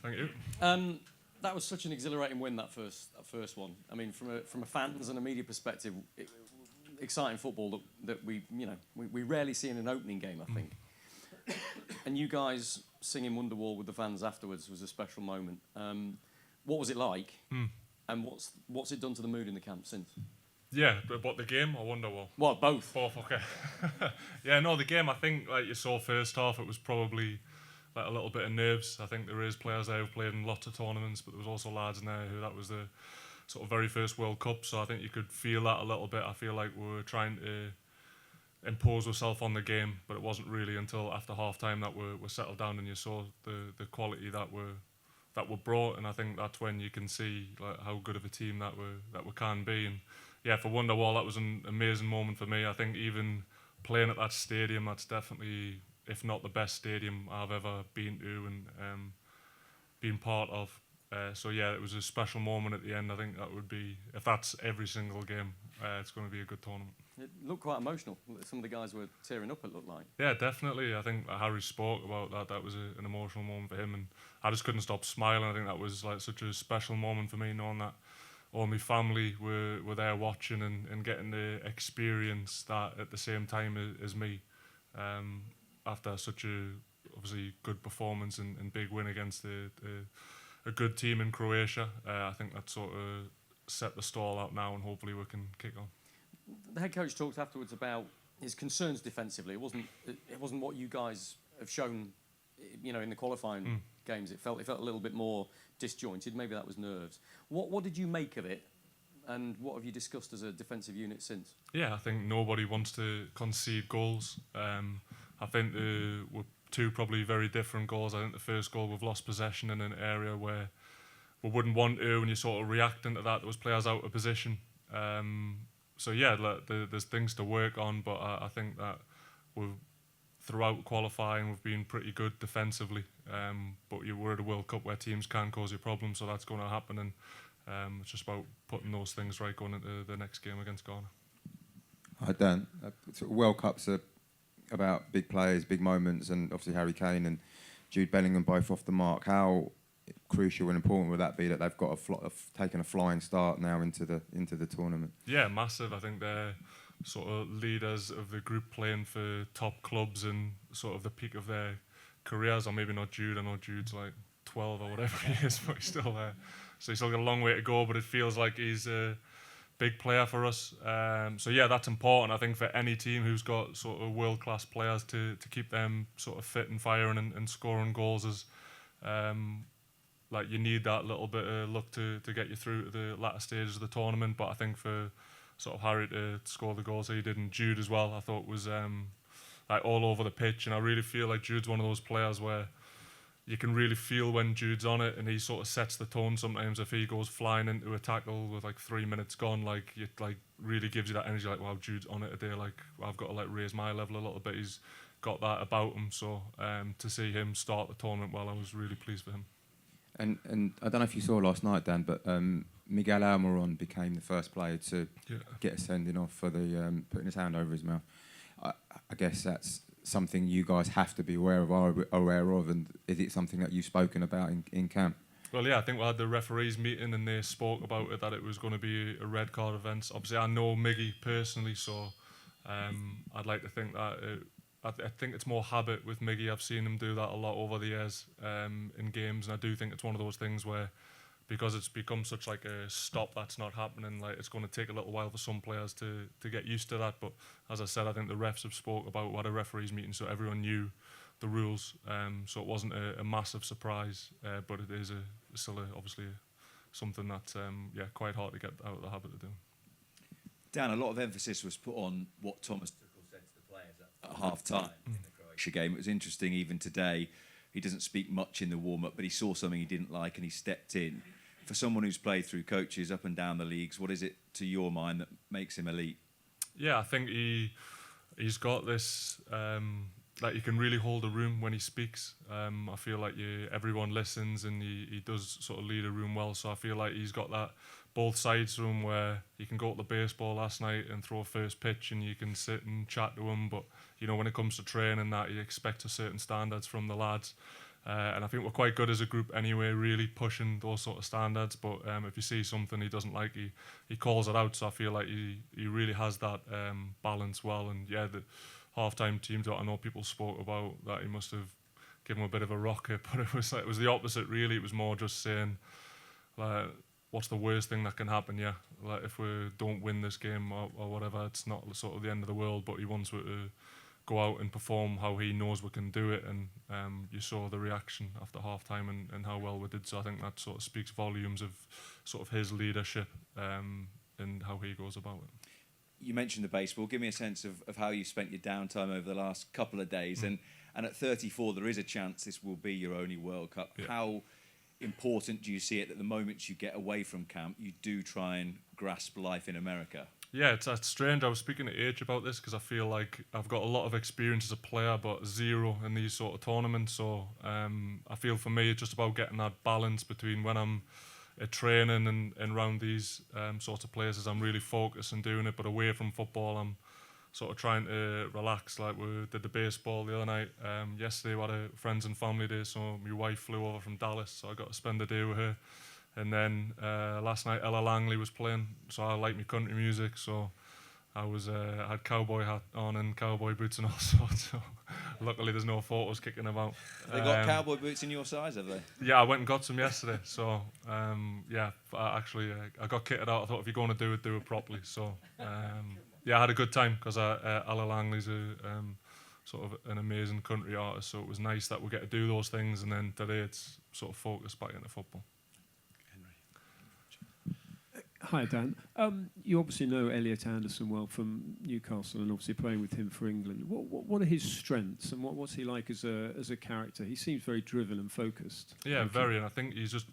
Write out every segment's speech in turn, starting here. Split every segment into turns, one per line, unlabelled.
thank you.
That was such an exhilarating win, that first one. I mean, from a fans and a media perspective, exciting football that we rarely see in an opening game, I think. And you guys singing Wonderwall with the fans afterwards was a special moment. What was it like? And what's it done to the mood in the camp since?
Yeah, but the game or Wonderwall?
Well, both.
Both, okay. Yeah, no, the game, I think, like you saw first half, it was probably like a little bit of nerves. I think there is players there who've played in lots of tournaments, but there was also lads in there who that was the sort of very first World Cup, so I think you could feel that a little bit. I feel like we were trying to impose ourselves on the game, but it wasn't really until after half time that we settled down and you saw the quality that were brought, and I think that's when you can see like how good of a team that we can be. And yeah, for Wonderwall, that was an amazing moment for me. I think even playing at that stadium, that's definitely, if not the best stadium I've ever been to and been part of. So yeah, it was a special moment at the end. I think that would be, if that's every single game, it's going to be a good tournament.
It looked quite emotional. Some of the guys were tearing up, it looked like.
Yeah, definitely. I think Harry spoke about that. That was an emotional moment for him, and I just couldn't stop smiling. I think that was like such a special moment for me, knowing that all my family were there watching and getting to experience that at the same time as me. After such a obviously good performance and big win against a good team in Croatia, I think that sort of set the stall out now, and hopefully we can kick on.
The head coach talked afterwards about his concerns defensively. It wasn't what you guys have shown, in the qualifying games. It felt a little bit more disjointed. Maybe that was nerves. What did you make of it, and what have you discussed as a defensive unit since?
Yeah, I think nobody wants to concede goals. I think were two probably very different goals. I think the first goal, we've lost possession in an area where we wouldn't want to, and you're sort of reacting to that. There was players out of position. So yeah, there's things to work on, but I think that throughout qualifying we've been pretty good defensively. But we're at a World Cup where teams can cause you problems, so that's going to happen, and it's just about putting those things right going into the next game against Ghana.
Hi Dan, World Cups are about big players, big moments, and obviously Harry Kane and Jude Bellingham both off the mark. How crucial and important would that be that they've got taken a flying start now into the tournament? Yeah,
massive. I think they're sort of leaders of the group, playing for top clubs and sort of the peak of their careers. Or maybe not Jude. I know Jude's like 12 or whatever he is, but he's still there. So he's still got a long way to go, but it feels like he's a big player for us. So yeah, that's important, I think, for any team who's got sort of world-class players to keep them sort of fit and firing and scoring goals. As like you need that little bit of luck to get you through to the latter stages of the tournament. But I think for sort of Harry to score the goals that he did, and Jude as well, I thought was like all over the pitch. And I really feel like Jude's one of those players where you can really feel when Jude's on it, and he sort of sets the tone sometimes. If he goes flying into a tackle with like 3 minutes gone, like it like really gives you that energy, like, wow, Jude's on it today, like I've got to like raise my level a little bit. He's got that about him, so to see him start the tournament well, I was really pleased for him.
And I don't know if you saw last night, Dan, but Miguel Almiron became the first player to get a sending off for the putting his hand over his mouth. I guess that's something you guys have to be aware of, and is it something that you've spoken about in camp?
Well, yeah, I think we had the referees meeting and they spoke about it, that it was going to be a red card event. Obviously, I know Miggy personally, so I'd like to think that I think it's more habit with Miggy. I've seen him do that a lot over the years in games, and I do think it's one of those things where, because it's become such like a stop that's not happening, like it's going to take a little while for some players to get used to that. But as I said, I think the refs have spoke about what a referees meeting, so everyone knew the rules, so it wasn't a massive surprise, but it is still obviously something that's quite hard to get out of the habit of doing.
Dan, a lot of emphasis was put on what Thomas Tuchel said to the players at half-time in the Croatia game. It was interesting, even today, he doesn't speak much in the warm-up, but he saw something he didn't like and he stepped in. For someone who's played through coaches up and down the leagues, what is it to your mind that makes him elite? Yeah, I think he's got this, like, you can really hold a room when he speaks. I feel like everyone listens, and he does sort of lead a room well. So I feel like he's got that both sides room where you can go to the baseball last night and throw a first pitch and you can sit and chat to him. But, when it comes to training, that he expects a certain standards from the lads.
And I think we're quite good as a group anyway, really pushing those sort of standards. But if you see something he doesn't like, he calls it out. So I feel like he really has that balance well. And yeah, the half-time team talk, I know people spoke about that he must have given him a bit of a rocket, but it was the opposite really. It was more just saying, like, what's the worst thing that can happen? Yeah, like if we don't win this game or whatever, it's not sort of the end of the world. But he wants to go out and perform how he knows we can do it, and you saw the reaction after half time and how well we did. So I think that sort of speaks volumes of sort of his leadership and how he goes about it.
You mentioned the baseball. Give me a sense of how you spent your downtime over the last couple of days, and at 34 there is a chance this will be your only World Cup. Yeah. How important do you see it that the moments you get away from camp you do try and grasp life in America?
Yeah, it's strange. I was speaking to H about this because I feel like I've got a lot of experience as a player, but zero in these sort of tournaments. So I feel for me it's just about getting that balance between when I'm at training and around these sorts of places, I'm really focused and doing it. But away from football, I'm sort of trying to relax. Like we did the baseball the other night. Yesterday we had a friends and family day, so my wife flew over from Dallas, so I got to spend the day with her. And then last night Ella Langley was playing, so I like my country music, so I had cowboy hat on and cowboy boots and all sorts. So luckily there's no photos kicking about.
Have they got cowboy boots in your size, have they?
Yeah, I went and got some yesterday. So yeah, I got kitted out. I thought if you're going to do it properly. So yeah, I had a good time because Ella Langley's sort of an amazing country artist. So it was nice that we get to do those things, and then today it's sort of focused back into football.
Hi, Dan. You obviously know Elliot Anderson well from Newcastle, and obviously playing with him for England. What are his strengths, and what's he like as a character? He seems very driven and focused.
Yeah, very. And I think he's just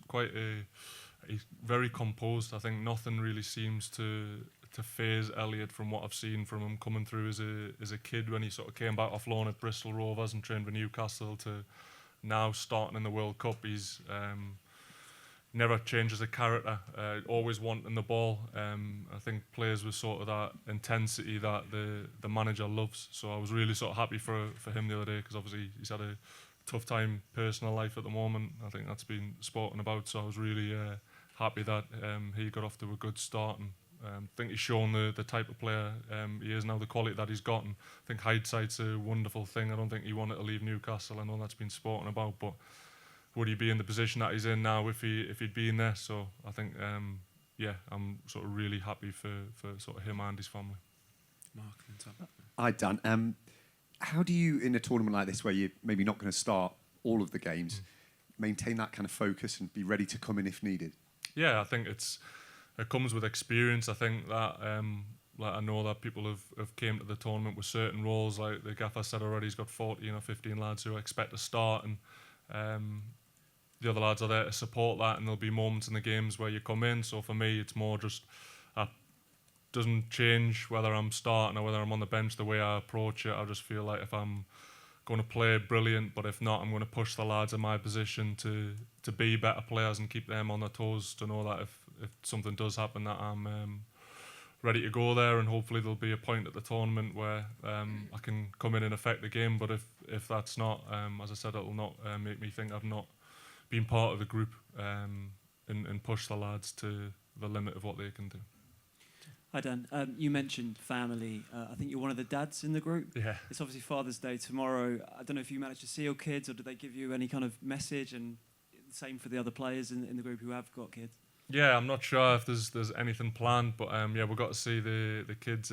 he's very composed. I think nothing really seems to faze Elliot from what I've seen from him coming through as a kid when he sort of came back off loan at Bristol Rovers and trained for Newcastle to now starting in the World Cup. He's never changes a character, always wanting the ball. I think players with sort of that intensity that the manager loves. So I was really sort of happy for him the other day, because obviously he's had a tough time personal life at the moment. I think that's been spoken about. So I was really happy that he got off to a good start, and I think he's shown the type of player he is now, the quality that he's gotten. I think hindsight's a wonderful thing. I don't think he wanted to leave Newcastle. I know that's been spoken about, but would he be in the position that he's in now if he'd been there? So I think, yeah, I'm sort of really happy for sort of him and his family.
Mark and Tom.
Hi, Dan. How do you, in a tournament like this where you're maybe not going to start all of the games, maintain that kind of focus and be ready to come in if needed?
Yeah, I think it comes with experience. I think that like I know that people have came to the tournament with certain roles. Like the gaffer said already, he's got 14 or 15 lads who expect to start, and the other lads are there to support that, and there'll be moments in the games where you come in. So for me, it's more just doesn't change whether I'm starting or whether I'm on the bench. The way I approach it, I just feel like if I'm going to play, brilliant, but if not, I'm going to push the lads in my position to be better players and keep them on their toes, to know that if something does happen, that I'm ready to go there, and hopefully there'll be a point at the tournament where I can come in and affect the game. But if that's not, as I said, it'll not make me think I've not been part of the group and push the lads to the limit of what they can do.
Hi, Dan. You mentioned family. I think you're one of the dads in the group.
Yeah.
It's obviously Father's Day tomorrow. I don't know if you managed to see your kids, or did they give you any kind of message? And the same for the other players in the group who have got kids.
Yeah, I'm not sure if there's anything planned, but yeah, we got to see the kids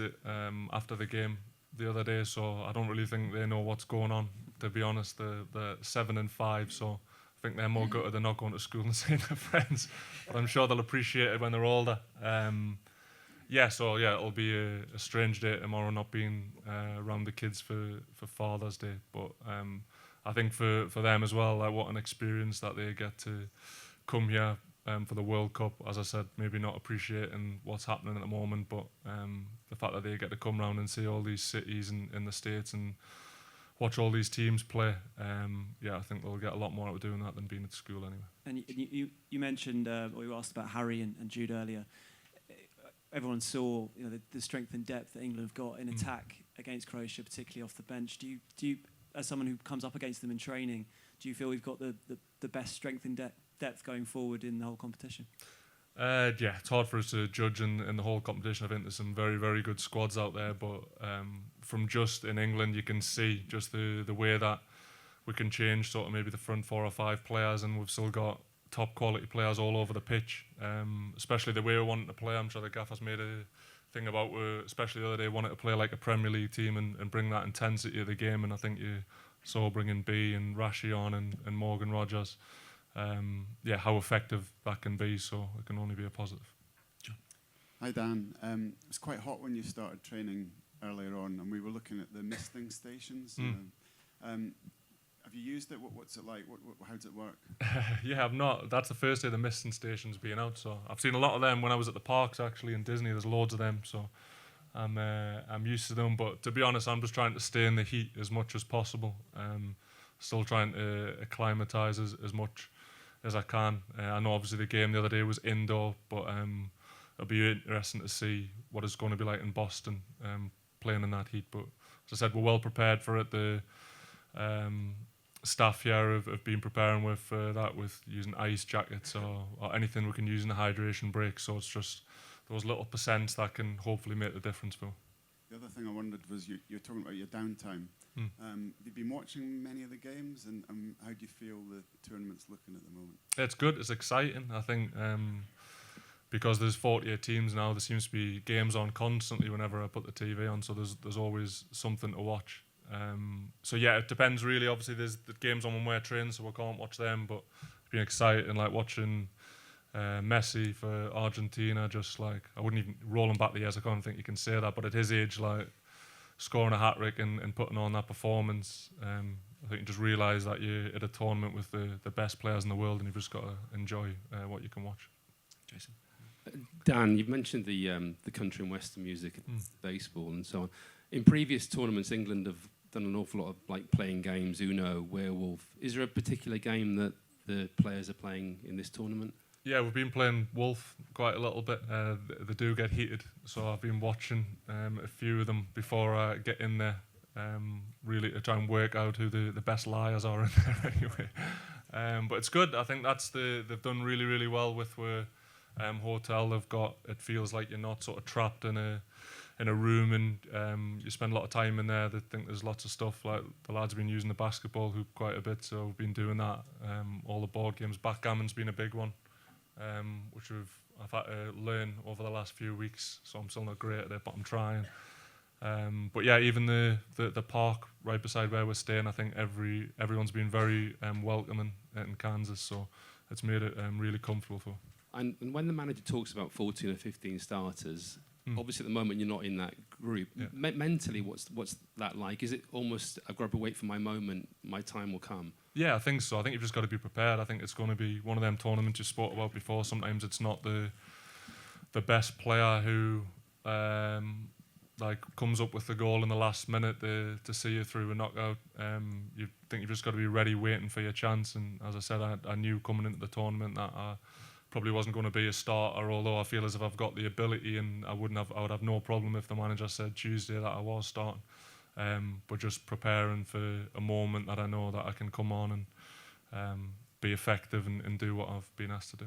after the game the other day, so I don't really think they know what's going on, to be honest. They're 7 and 5, so I think they're more gutted they're not going to school and seeing their friends, but I'm sure they'll appreciate it when they're older. Yeah, so yeah, it'll be a strange day tomorrow not being around the kids for Father's Day, but I think for them as well, like, what an experience that they get to come here for the World Cup. As I said, maybe not appreciating what's happening at the moment, but the fact that they get to come round and see all these cities in the States and watch all these teams play, yeah, I think they'll get a lot more out of doing that than being at school anyway.
And you mentioned, or you asked about Harry and Jude earlier. Everyone saw, the strength and depth that England have got in attack against Croatia, particularly off the bench. Do you, as someone who comes up against them in training, do you feel we've got the best strength and depth going forward in the whole competition?
Yeah, it's hard for us to judge in the whole competition. I think there's some very, very good squads out there, but from just in England, you can see just the way that we can change sort of maybe the front 4 or 5 players, and we've still got top quality players all over the pitch, especially the way we wanted to play. I'm sure the gaffer's made a thing about, especially the other day, wanted to play like a Premier League team and bring that intensity of the game, and I think you saw bringing B and Rashi on and Morgan Rogers, how effective that can be, so it can only be a positive.
Hi Dan, it was quite hot when you started training earlier on, and we were looking at the misting stations. Have you used it? What's it like? How does it work?
Yeah, I've not. That's the first day the misting station's been out, so I've seen a lot of them when I was at the parks actually in Disney. There's loads of them, so I'm used to them. But to be honest, I'm just trying to stay in the heat as much as possible. Still trying to acclimatise as much as I can. I know obviously the game the other day was indoor, but it'll be interesting to see what it's going to be like in Boston, playing in that heat. But as I said, we're well prepared for it. The staff here have been preparing with that, with using ice jackets or anything we can use in the hydration break. So it's just those little percents that can hopefully make the difference, Phil.
The other thing I wondered was you're talking about your downtime. Have you been watching many of the games, and how do you feel the tournament's looking at the moment?
It's good. It's exciting. I think because there's 48 teams now, there seems to be games on constantly whenever I put the TV on. So there's always something to watch. So yeah, it depends really. Obviously, there's the games on when we're training, so we can't watch them. But it's been exciting, like watching Messi for Argentina. Just like, I wouldn't even rolling back the years. I can't think you can say that, but at his age, like scoring a hat trick and putting on that performance, I think you just realise that you're at a tournament with the best players in the world, and you've just got to enjoy what you can watch.
Jason. Dan, you've mentioned the country and western music, baseball and so on. In previous tournaments, England have done an awful lot of like playing games, Uno, Werewolf. Is there a particular game that the players are playing in this tournament? Yeah, we've been playing Wolf quite a little bit. They do get heated, so I've been watching a few of them before I get in there, really to try and work out who the best liars are in there anyway. But it's good. I think they've done really, really well with where hotel they've got. It feels like you're not sort of trapped in a room, and you spend a lot of time in there. They think there's lots of stuff, like the lads have been using the basketball hoop quite a bit, so we've been doing that. All the board games, backgammon's been a big one, which I've had to learn over the last few weeks, so I'm still not great at it, but I'm trying. But yeah, even the park right beside where we're staying, I think everyone's been very welcoming in Kansas, so it's made it really comfortable for. And when the manager talks about 14 or 15 starters, obviously at the moment you're not in that group. Yeah. Mentally, what's that like? Is it almost, I've got to wait for my moment, my time will come? Yeah, I think so. I think you've just got to be prepared. I think it's going to be one of them tournaments you spoke about before. Sometimes it's not the best player who like comes up with the goal in the last minute to see you through a knockout. You think you've just got to be ready, waiting for your chance. And as I said, I knew coming into the tournament that I probably wasn't going to be a starter, although I feel as if I've got the ability, and I would have no problem if the manager said Tuesday that I was starting. But just preparing for a moment that I know that I can come on and be effective and do what I've been asked to do.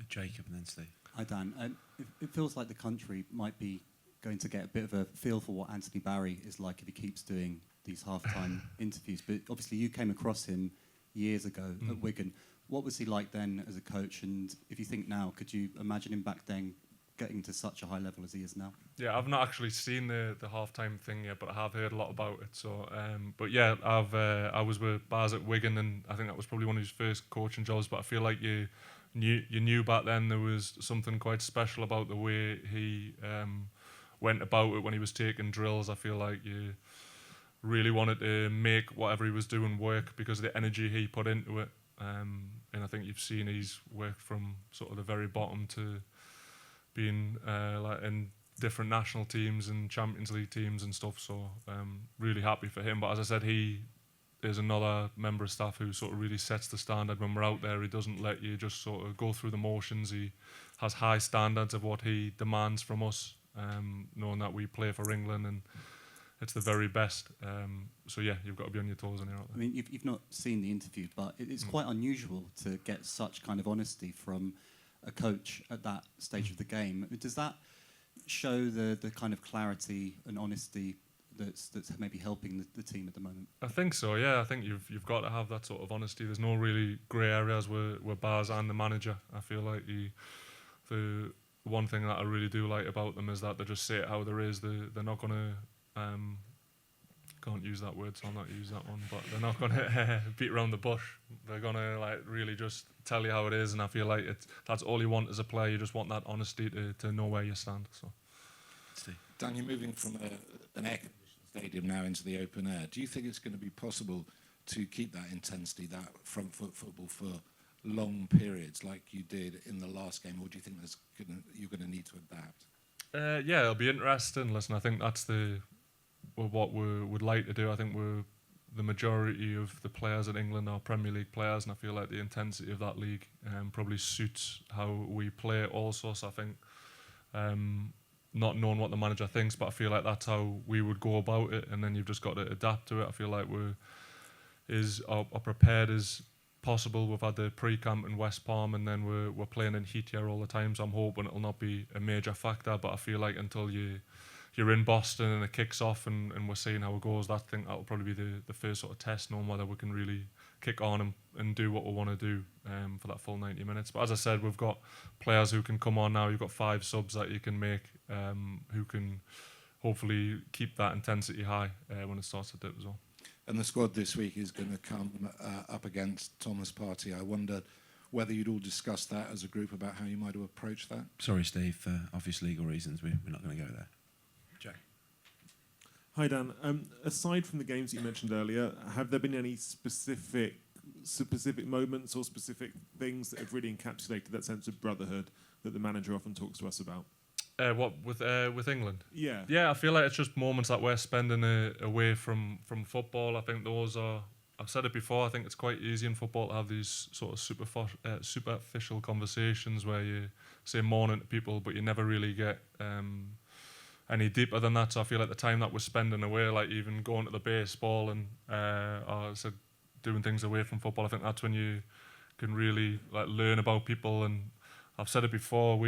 Jacob and then Steve.
Hi Dan. It feels like the country might be going to get a bit of a feel for what Anthony Barry is like if he keeps doing these half-time interviews. But obviously you came across him years ago at Wigan. What was he like then as a coach? And if you think now, could you imagine him back then getting to such a high level as he is now?
Yeah, I've not actually seen the half-time thing yet, but I have heard a lot about it. So, but yeah, I was with Baz at Wigan, and I think that was probably one of his first coaching jobs. But I feel like you knew back then there was something quite special about the way he went about it when he was taking drills. I feel like you really wanted to make whatever he was doing work because of the energy he put into it. And I think you've seen he's worked from sort of the very bottom to being like in different national teams and Champions League teams and stuff. So really happy for him. But as I said, he is another member of staff who sort of really sets the standard when we're out there. He doesn't let you just sort of go through the motions. He has high standards of what he demands from us, knowing that we play for England, and it's the very best. So yeah, you've got to be on your toes when you're out
I
there.
mean, you've not seen the interview, but it's quite unusual to get such kind of honesty from a coach at that stage of the game. Does that show the kind of clarity and honesty that's maybe helping the team at the moment?
I think so. Yeah, I think you've got to have that sort of honesty. There's no really grey areas with Baz and the manager. I feel like the one thing that I really do like about them is that they just say it how there is. They're not gonna can't use that word, so I'll not use that one. But they're not gonna beat around the bush. They're gonna like really just tell you how it is. And I feel like that's all you want as a player. You just want that honesty to know where you stand. So,
Dan, you're moving from an air-conditioned stadium now into the open air. Do you think it's going to be possible to keep that intensity, that front foot football for long periods like you did in the last game, or do you think you're going to need to adapt?
Yeah, it'll be interesting. Listen, I think that's what we would like to do. I think the majority of the players in England are Premier League players, and I feel like the intensity of that league probably suits how we play also. So I think not knowing what the manager thinks, but I feel like that's how we would go about it, and then you've just got to adapt to it. I feel like are prepared as possible. We've had the pre-camp in West Palm, and then we're playing in heat here all the time, so I'm hoping it'll not be a major factor, but I feel like until you're in Boston and it kicks off and we're seeing how it goes, that'll probably be the first sort of test, knowing whether we can really kick on and do what we want to do for that full 90 minutes. But as I said, we've got players who can come on now. You've got 5 subs that you can make who can hopefully keep that intensity high when it starts to dip as well.
And the squad this week is going to come up against Thomas Partey. I wondered whether you'd all discuss that as a group about how you might have approached that.
Sorry, Steve, for obvious legal reasons, we're not going to go there. Jay.
Hi, Dan. Aside from the games that you mentioned earlier, have there been any specific moments or specific things that have really encapsulated that sense of brotherhood that the manager often talks to us about?
What with England?
Yeah.
Yeah, I feel like it's just moments that we're spending away from football. I think those are. I've said it before. I think it's quite easy in football to have these sort of superficial conversations where you say morning to people, but you never really get any deeper than that. So I feel like the time that we're spending away, like even going to the baseball and doing things away from football, I think that's when you can really like learn about people. And I've said it before.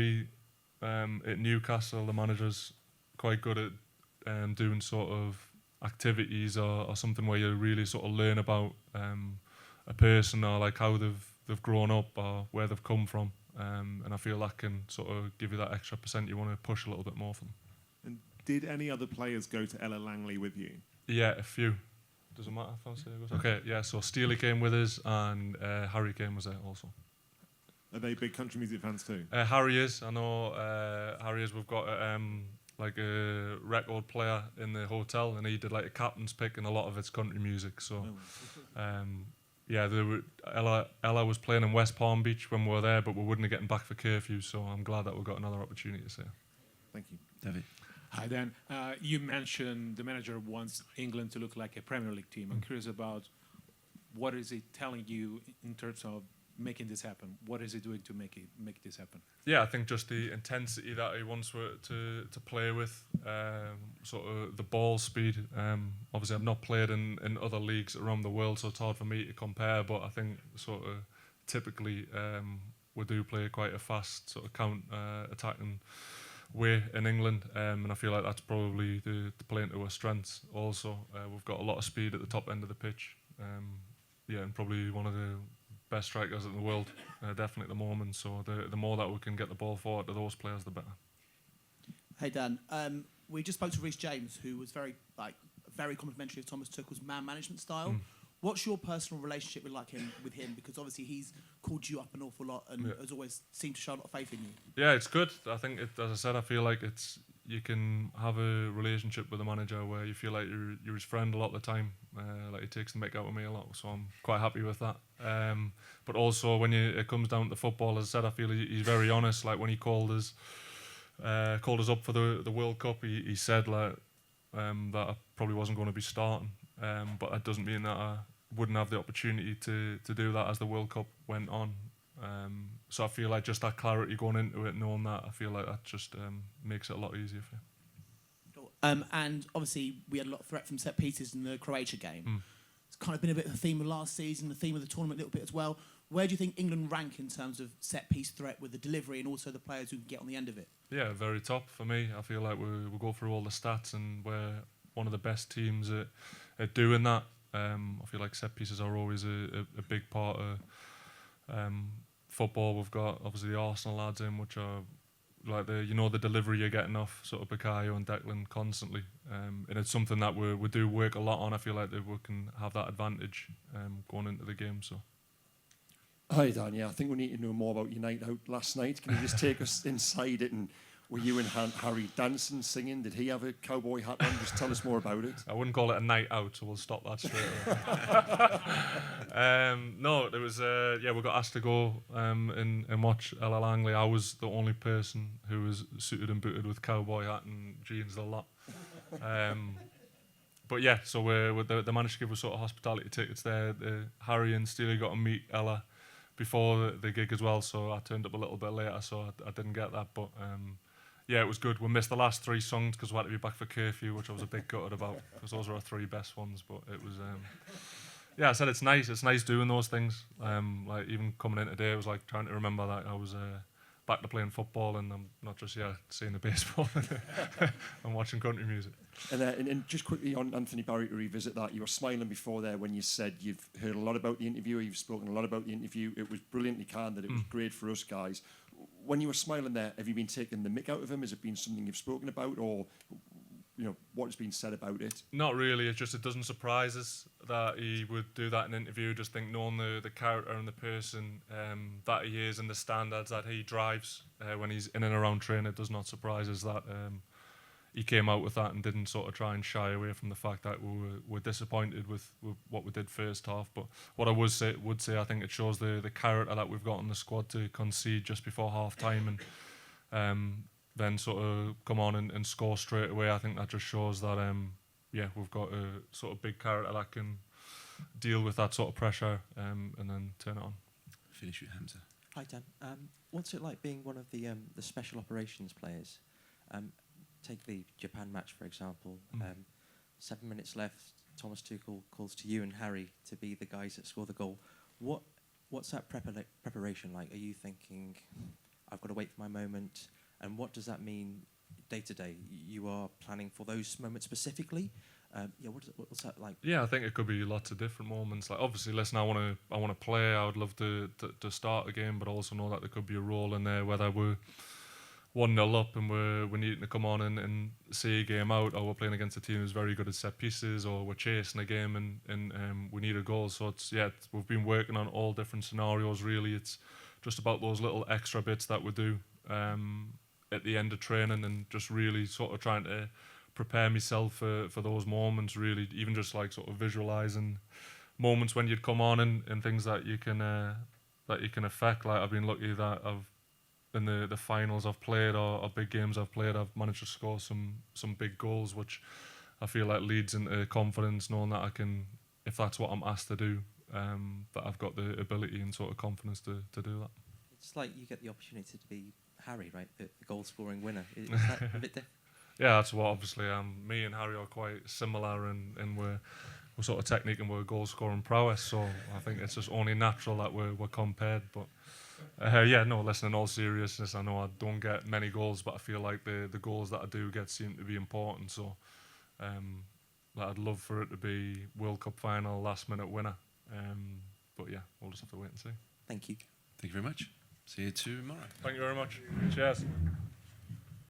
At Newcastle, the manager's quite good at doing sort of activities or something where you really sort of learn about a person or like how they've grown up or where they've come from. And I feel that can sort of give you that extra % you want to push a little bit more for them.
And did any other players go to Ella Langley with you?
Yeah, a few. Doesn't matter if I say it. Okay, yeah, so Steely came with us and Harry Kane was there also.
Are they big country music fans too?
Harry is. I know Harry is. We've got like a record player in the hotel, and he did like a captain's pick, and a lot of it's country music. So, yeah, Ella was playing in West Palm Beach when we were there, but we wouldn't have gotten back for curfew. So I'm glad that we got another opportunity to see her.
Thank you,
David.
Hi, Dan. You mentioned the manager wants England to look like a Premier League team. I'm curious about what is he telling you in terms of making this happen? What is he doing to make this happen?
Yeah, I think just the intensity that he wants to play with, sort of the ball speed. Obviously, I've not played in other leagues around the world, so it's hard for me to compare. But I think sort of typically we do play quite a fast sort of attacking way in England, and I feel like that's probably the playing to our strengths. Also, we've got a lot of speed at the top end of the pitch. Yeah, and probably one of the best strikers in the world, definitely at the moment. So the more that we can get the ball forward to those players, the better.
Hey Dan, we just spoke to Reece James, who was very complimentary of Thomas Tuchel's man management style. What's your personal relationship with him? Because obviously he's called you up an awful lot and has always seemed to show a lot of faith in you. Yeah,
it's good. I think, as I said, I feel like you can have a relationship with a manager where you feel like you're his friend a lot of the time. Like he takes the mick out of me a lot, so I'm quite happy with that. But also when it comes down to football, as I said, I feel he's very honest. Like when he called us up for the World Cup, he said like that I probably wasn't going to be starting, but that doesn't mean that I wouldn't have the opportunity to do that as the World Cup went on. So I feel like just that clarity going into it, knowing that, I feel like that just makes it a lot easier for you.
And obviously, we had a lot of threat from set pieces in the Croatia game. It's kind of been a bit of a theme of last season, the theme of the tournament a little bit as well. Where do you think England rank in terms of set piece threat with the delivery and also the players who can get on the end of it?
Yeah, very top for me. I feel like we'll go through all the stats and we're one of the best teams at doing that. I feel like set pieces are always a big part of football. We've got obviously the Arsenal lads in, which are like the delivery you're getting off sort of Bukayo and Declan constantly, and it's something that we do work a lot on. I feel like that we can have that advantage going into the game. So.
Hi Dan, yeah, I think we need to know more about your night out last night. Can you just take us inside it, and were you and Harry dancing, singing? Did he have a cowboy hat on? Just tell us more about it.
I wouldn't call it a night out, so we'll stop that straight away. No, it was, we got asked to go and watch Ella Langley. I was the only person who was suited and booted with cowboy hat and jeans a lot. But yeah, so they managed to give us sort of hospitality tickets there. Harry and Steely got to meet Ella before the gig as well, so I turned up a little bit later, so I didn't get that. But yeah, it was good. We missed the last 3 songs because we had to be back for curfew, which I was a bit gutted about because those were our 3 best ones. But it was, yeah, I said it's nice. It's nice doing those things. Like even coming in today, I was like trying to remember that I was back to playing football and I'm not just seeing the baseball and watching country music.
And just quickly on Anthony Barry, to revisit that, you were smiling before there when you said you've heard a lot about the interview, you've spoken a lot about the interview. It was brilliantly candid. It was great for us guys. When you were smiling there, have you been taking the mick out of him? Has it been something you've spoken about, or what has been said about it?
Not really. It's just it doesn't surprise us that he would do that in an interview. Just think knowing the character and the person that he is and the standards that he drives when he's in and around training, it does not surprise us that he came out with that and didn't sort of try and shy away from the fact that we were disappointed with what we did first half. But what I would say, I think it shows the character that we've got in the squad to concede just before half time and then sort of come on and score straight away. I think that just shows that we've got a sort of big character that can deal with that sort of pressure and then turn it on.
Finish with Hamza.
Hi Dan. What's it like being one of the special operations players? Take the Japan match, for example. 7 minutes left. Thomas Tuchel calls to you and Harry to be the guys that score the goal. What's that preparation like? Are you thinking, I've got to wait for my moment? And what does that mean day to day? You are planning for those moments specifically? What's that like?
Yeah, I think it could be lots of different moments. Like obviously, listen, I want to play. I would love to start a game, but also know that there could be a role in there, whether we're 1-0 up and we're needing to come on and see a game out, or we're playing against a team who's very good at set pieces, or we're chasing a game and we need a goal. So we've been working on all different scenarios. Really, it's just about those little extra bits that we do at the end of training, and just really sort of trying to prepare myself for those moments. Really, even just like sort of visualizing moments when you'd come on and things that you can affect. Like I've been lucky that in the finals I've played or big games I've played, I've managed to score some big goals, which I feel like leads into confidence, knowing that I can, if that's what I'm asked to do, that I've got the ability and sort of confidence to do that.
It's like you get the opportunity to be Harry, right? The goal-scoring winner. Is that a bit different?
Yeah, that's what obviously me and Harry are quite similar and we're sort of technique and we're goal-scoring prowess, so I think it's just only natural that we're compared, but listen, in all seriousness, I know I don't get many goals, but I feel like the goals that I do get seem to be important. So I'd love for it to be World Cup final, last minute winner. But yeah, we'll just have to wait and see.
Thank you.
Thank you very much. See you tomorrow.
Thank you very much. Cheers.